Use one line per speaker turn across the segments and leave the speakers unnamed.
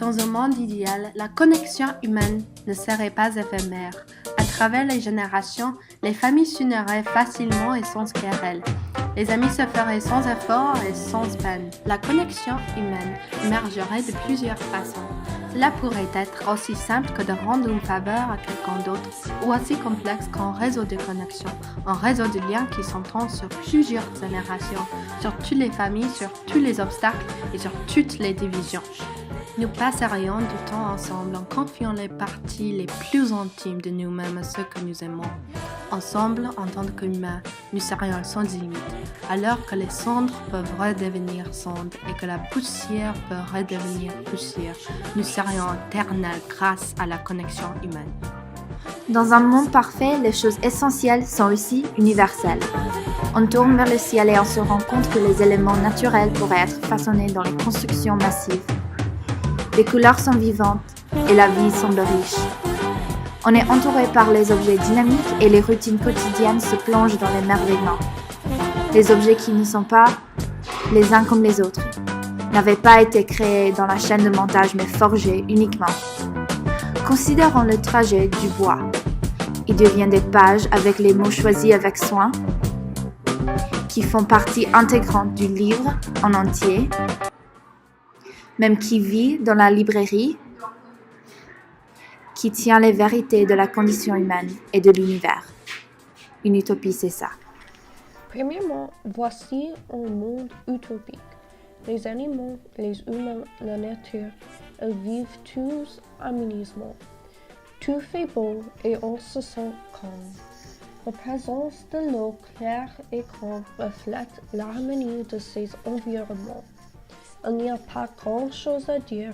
Dans un monde idéal, la connexion humaine ne serait pas éphémère. À travers les générations, les familles s'uniraient facilement et sans querelle. Les amis se feraient sans effort et sans peine. La connexion humaine émergerait de plusieurs façons. Cela pourrait être aussi simple que de rendre une faveur à quelqu'un d'autre, ou aussi complexe qu'un réseau de connexion, un réseau de liens qui s'entend sur plusieurs générations, sur toutes les familles, sur tous les obstacles et sur toutes les divisions. Nous passerions du temps ensemble en confiant les parties les plus intimes de nous-mêmes à ceux que nous aimons. Ensemble, en tant qu'humains, nous serions sans limite, alors que les cendres peuvent redevenir cendres et que la poussière peut redevenir poussière. Nous serions éternels grâce à la connexion humaine.
Dans un monde parfait, les choses essentielles sont aussi universelles. On tourne vers le ciel et on se rend compte que les éléments naturels pourraient être façonnés dans les constructions massives. Les couleurs sont vivantes et la vie semble riche. On est entouré par les objets dynamiques et les routines quotidiennes se plongent dans l'émerveillement. Les objets qui ne sont pas les uns comme les autres n'avaient pas été créés dans la chaîne de montage mais forgés uniquement. Considérons le trajet du bois. Il devient des pages avec les mots choisis avec soin, qui font partie intégrante du livre en entier, même qui vit dans la librairie, qui tient les vérités de la condition humaine et de l'univers. Une utopie, c'est ça.
Premièrement, voici un monde utopique. Les animaux, les humains, la nature, ils vivent tous harmonieusement. Tout fait beau et on se sent calme. La présence de l'eau claire et calme reflète l'harmonie de ces environnements. Il n'y a pas grand-chose à dire,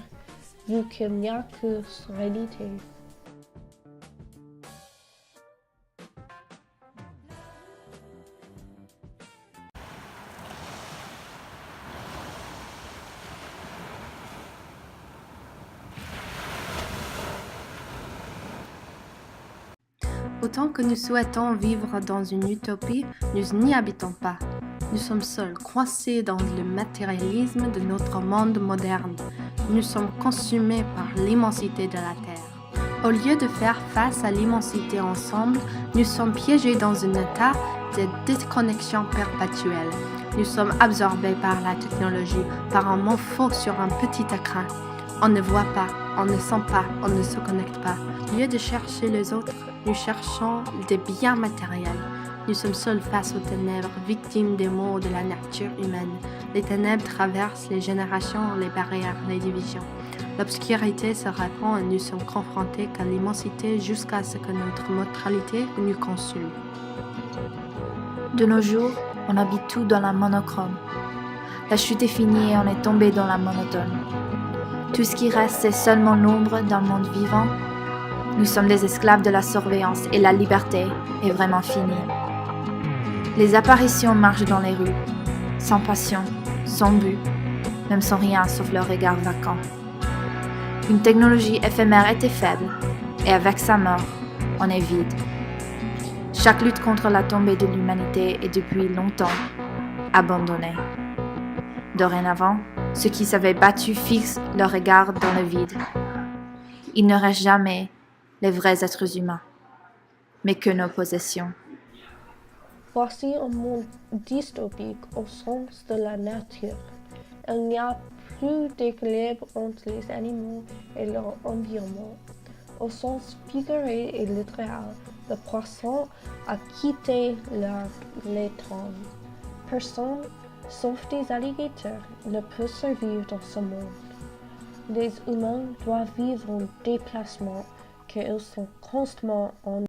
vu qu'il n'y a que sérénité.
Autant que nous souhaitons vivre dans une utopie, nous n'y habitons pas. Nous sommes seuls, coincés dans le matérialisme de notre monde moderne. Nous sommes consumés par l'immensité de la Terre. Au lieu de faire face à l'immensité ensemble, nous sommes piégés dans un état de déconnexion perpétuelle. Nous sommes absorbés par la technologie, par un mot faux sur un petit écran. On ne voit pas, on ne sent pas, on ne se connecte pas. Au lieu de chercher les autres, nous cherchons des biens matériels. Nous sommes seuls face aux ténèbres, victimes des maux de la nature humaine. Les ténèbres traversent les générations, les barrières, les divisions. L'obscurité se répand et nous sommes confrontés qu'à l'immensité jusqu'à ce que notre mortalité nous consume.
De nos jours, on habite tout dans la monochrome. La chute est finie et on est tombé dans la monotone. Tout ce qui reste, c'est seulement l'ombre d'un monde vivant. Nous sommes des esclaves de la surveillance et la liberté est vraiment finie. Les apparitions marchent dans les rues, sans passion, sans but, même sans rien sauf leur regard vacant. Une technologie éphémère était faible, et avec sa mort, on est vide. Chaque lutte contre la tombée de l'humanité est depuis longtemps abandonnée. Dorénavant, ceux qui s'avaient battu fixent leur regard dans le vide. Il ne reste jamais les vrais êtres humains, mais que nos possessions.
Voici un monde dystopique au sens de la nature. Il n'y a plus d'équilibre entre les animaux et leur environnement. Au sens figuré et littéral, le poisson a quitté l'étang. Personne, sauf des alligators, ne peut survivre dans ce monde. Les humains doivent vivre en déplacement car ils sont constamment en